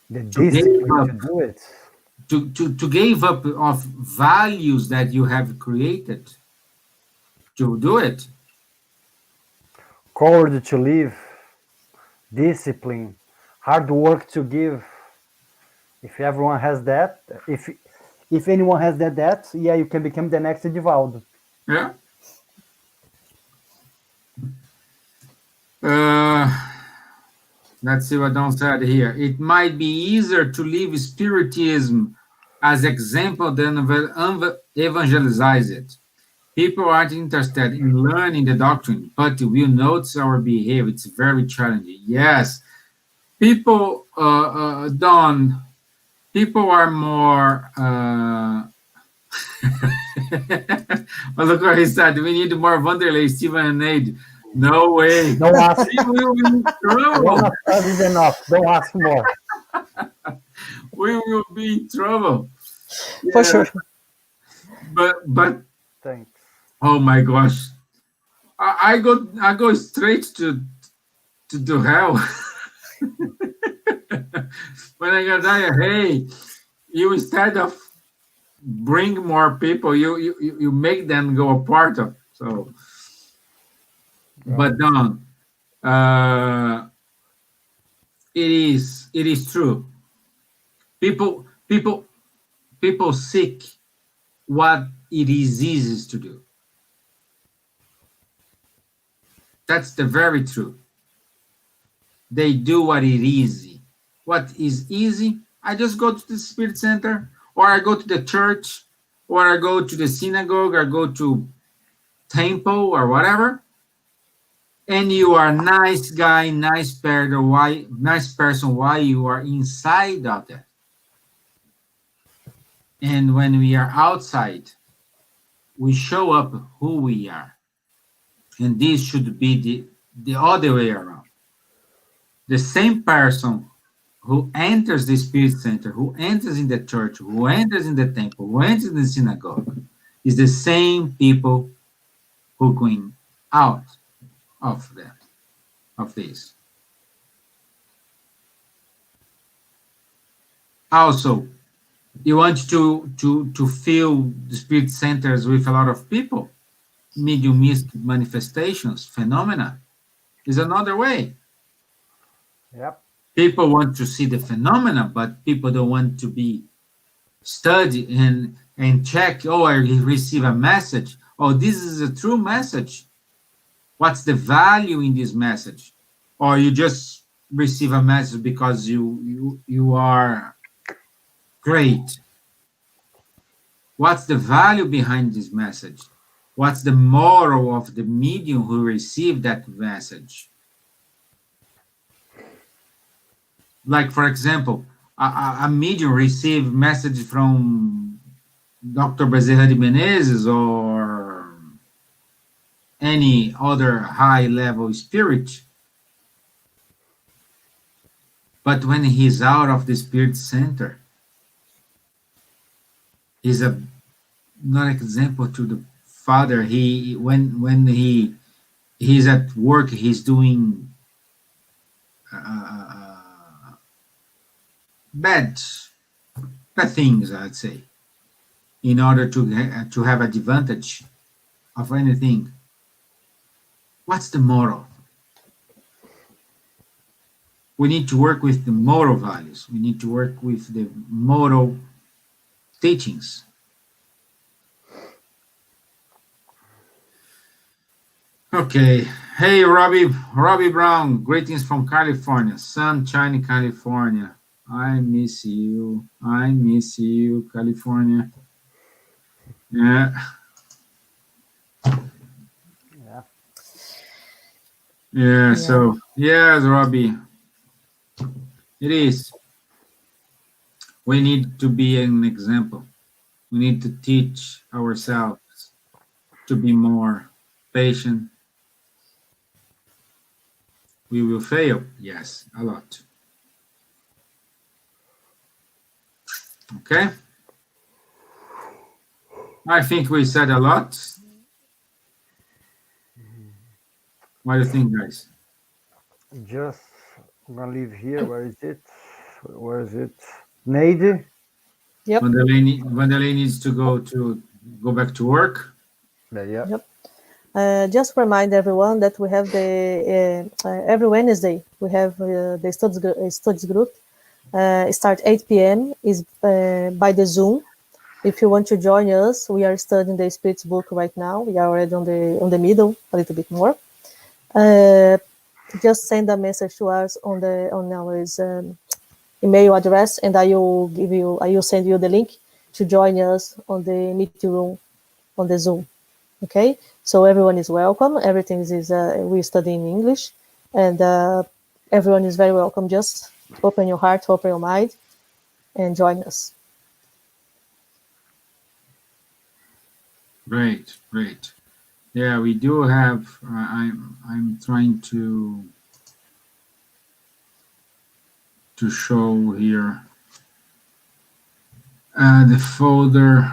The discipline to do it. To give up of values that you have created to do it? Courage to live, discipline, hard work to give. If everyone has that, if anyone has that, yeah, you can become the next Edivaldo. Yeah. Let's see what Don said here. It might be easier to leave Spiritism as example than evangelize it. People aren't interested in learning the doctrine, but will notice our behavior. It's very challenging. Yes. People, Don, people are more... Well, look what he said. We need more Vanderlei, Stephen, and Nade. No way. Don't ask. We will be in trouble. That is enough. Don't ask more. We will be in trouble. For sure. But Thanks. oh my gosh, I go straight to hell. When I got there, hey, you instead of bring more people, you make them go apart of. So, but Don, it is true. People seek what it is easiest to do. That's the very truth. They do what is easy. What is easy? I just go to the spirit center, or I go to the church, or I go to the synagogue, or go to temple, or whatever. And you are a nice guy, nice person. Why you are inside of that? And when we are outside, we show up who we are. And this should be the other way around. The same person who enters the spirit center, who enters in the church, who enters in the temple, who enters in the synagogue, is the same people who going out of them, of this. Also, you want to fill the spirit centers with a lot of people, mediumistic manifestations, phenomena, is another way. Yep. People want to see the phenomena, but people don't want to be studied and check, oh, I receive a message. Oh, this is a true message. What's the value in this message? Or you just receive a message because you are great. What's the value behind this message? What's the moral of the medium who received that message? Like, for example, a medium received message from Dr. Bezerra de Menezes or any other high-level spirit. But when he's out of the spirit center, he's a not example to the father. When he's at work, he's doing bad things, I'd say, in order to have advantage of anything. What's the moral? We need to work with the moral values. We need to work with the moral teachings. Okay. Hey, Robbie Brown. Greetings from California. Sunshine, California. I miss you. I miss you, California. Yeah. Yeah. So, yes, Robbie. It is. We need to be an example. We need to teach ourselves to be more patient. We will fail. Yes, a lot. Okay. I think we said a lot. What do you think, guys? Just I'm gonna leave here. Where is it? Where is it? Neide? Yep. Vanderlei needs to go back to work. Yeah. Yep. Just remind everyone that we have the every Wednesday we have the studies group. Start 8 p.m. is by the Zoom. If you want to join us, we are studying the Spirits book right now. We are already on the middle, a little bit more. Just send a message to us on our email address, and I will send you the link to join us on the meeting room on the Zoom. Okay, so everyone is welcome. Everything is we study in English, and everyone is very welcome. Just open your heart, open your mind, and join us. Great. Yeah, we do have. I'm trying to show here the folder.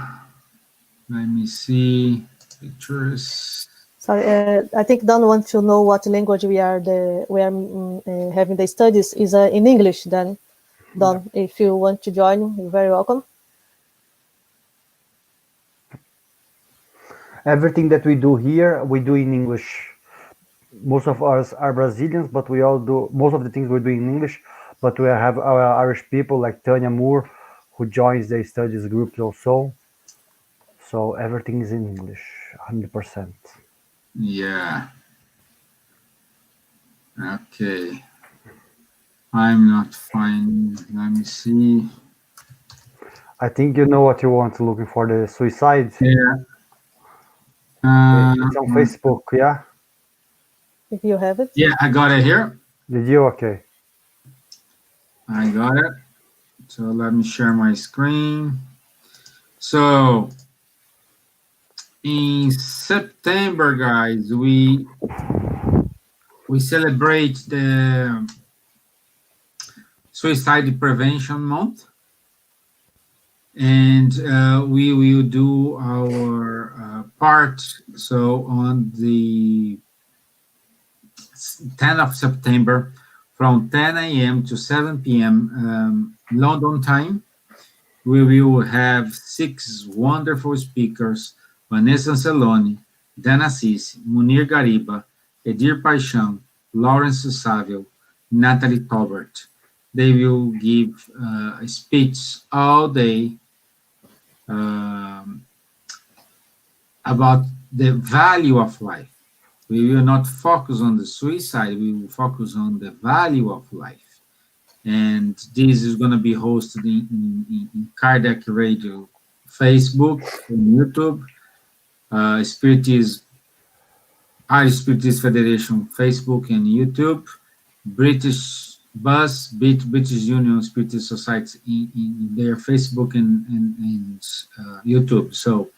Let me see pictures. Sorry, I think Don wants to know what language we are having the studies is in English. Then, Don, if you want to join, you're very welcome. Everything that we do here, we do in English. Most of us are Brazilians, but we all do most of the things we do in English. But we have our Irish people like Tanya Moore, who joins the studies group also. So everything is in English, 100%. Yeah. Okay. I'm not fine. Let me see. I think you know what you want, looking for the suicide. Yeah. It's on Facebook, yeah? If you have it. Yeah, I got it here. Did you? Okay. I got it. So let me share my screen. So in September, guys, we celebrate the Suicide Prevention Month. And we will do our part. So on the 10th of September, from 10 a.m. to 7 p.m. London time, we will have 6 wonderful speakers: Vanessa Anceloni, Dan Assis, Munir Gariba, Edir Paixão, Lawrence Saville, Natalie Tolbert. They will give a speech all day about the value of life. We will not focus on the suicide, we will focus on the value of life. And this is going to be hosted in Kardec Radio, Facebook, and YouTube, Spiriteers, Irish Spiriteers Federation, Facebook and YouTube, British Bus, British Union Spiriteers Society in their Facebook and YouTube. So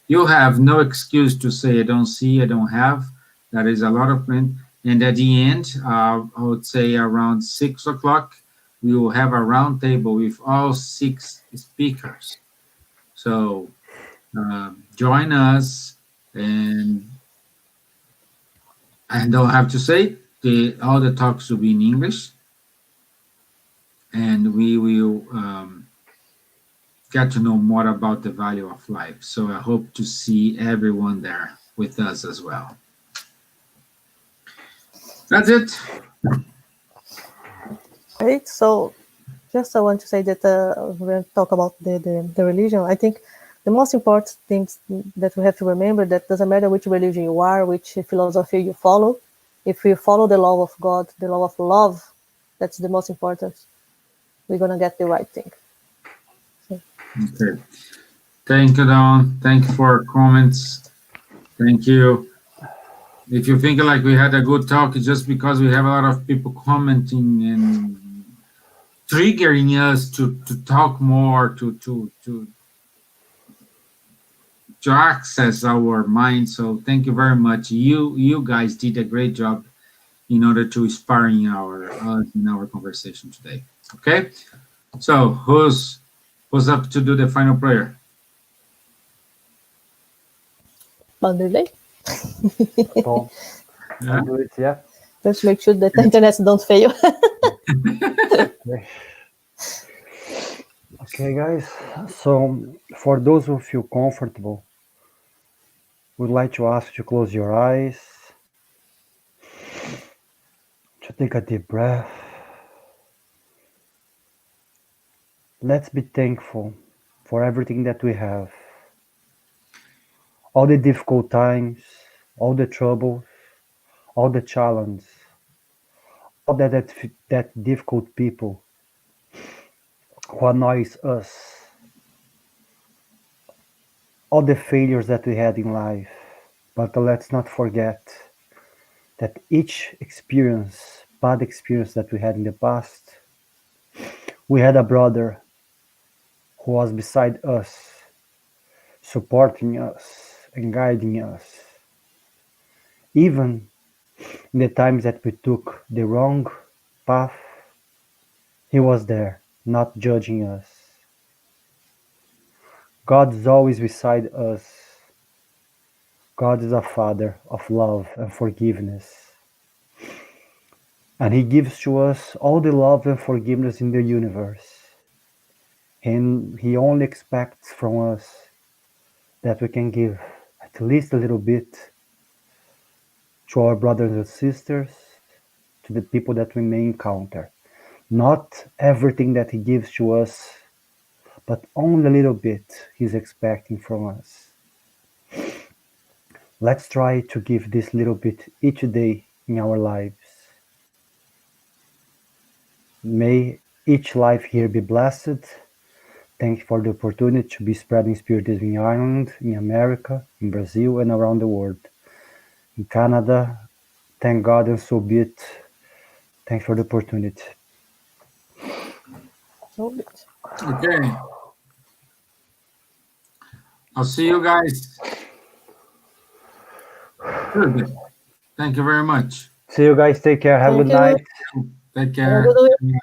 you have no excuse to say, I don't see, I don't have. That is a lot of print. And at the end, I would say around 6 o'clock, we will have a round table with all 6 speakers. So join us, and I don't have to say, all the talks will be in English, and we will get to know more about the value of life. So I hope to see everyone there with us as well. That's it. Great. So just I want to say that we're going to talk about the religion. I think the most important things that we have to remember, that doesn't matter which religion you are, which philosophy you follow. If you follow the law of God, the law of love, that's the most important. We're going to get the right thing. So. Okay. Thank you, Dawn. Thank you for comments. Thank you. If you think like we had a good talk, it's just because we have a lot of people commenting and triggering us to talk more, to access our mind. So thank you very much. You guys did a great job in order to inspiring in our conversation today. Okay, so who's up to do the final prayer? Vanderlei? Paul, Yeah. do it, yeah. Let's make sure that the internet don't fail. Okay, guys. So, for those who feel comfortable, we'd like to ask you to close your eyes, to take a deep breath. Let's be thankful for everything that we have. All the difficult times, all the troubles, all the challenges, all that difficult people who annoys us, all the failures that we had in life. But let's not forget that each experience, bad experience that we had in the past, we had a brother who was beside us, supporting us and guiding us. Even in the times that we took the wrong path, he was there, not judging us. God is always beside us. God is a Father of love and forgiveness. And He gives to us all the love and forgiveness in the universe. And He only expects from us that we can give at least a little bit to our brothers and sisters, to the people that we may encounter. Not everything that He gives to us, but only a little bit He's expecting from us. Let's try to give this little bit each day in our lives. May each life here be blessed. Thank you for the opportunity to be spreading Spiritism in Ireland, in America, in Brazil, and around the world. In Canada, thank God, and so be it. Thanks for the opportunity. Okay. I'll see you guys Thursday. Thank you very much. See you guys. Take care. Have a good night. Take Have a care. good week.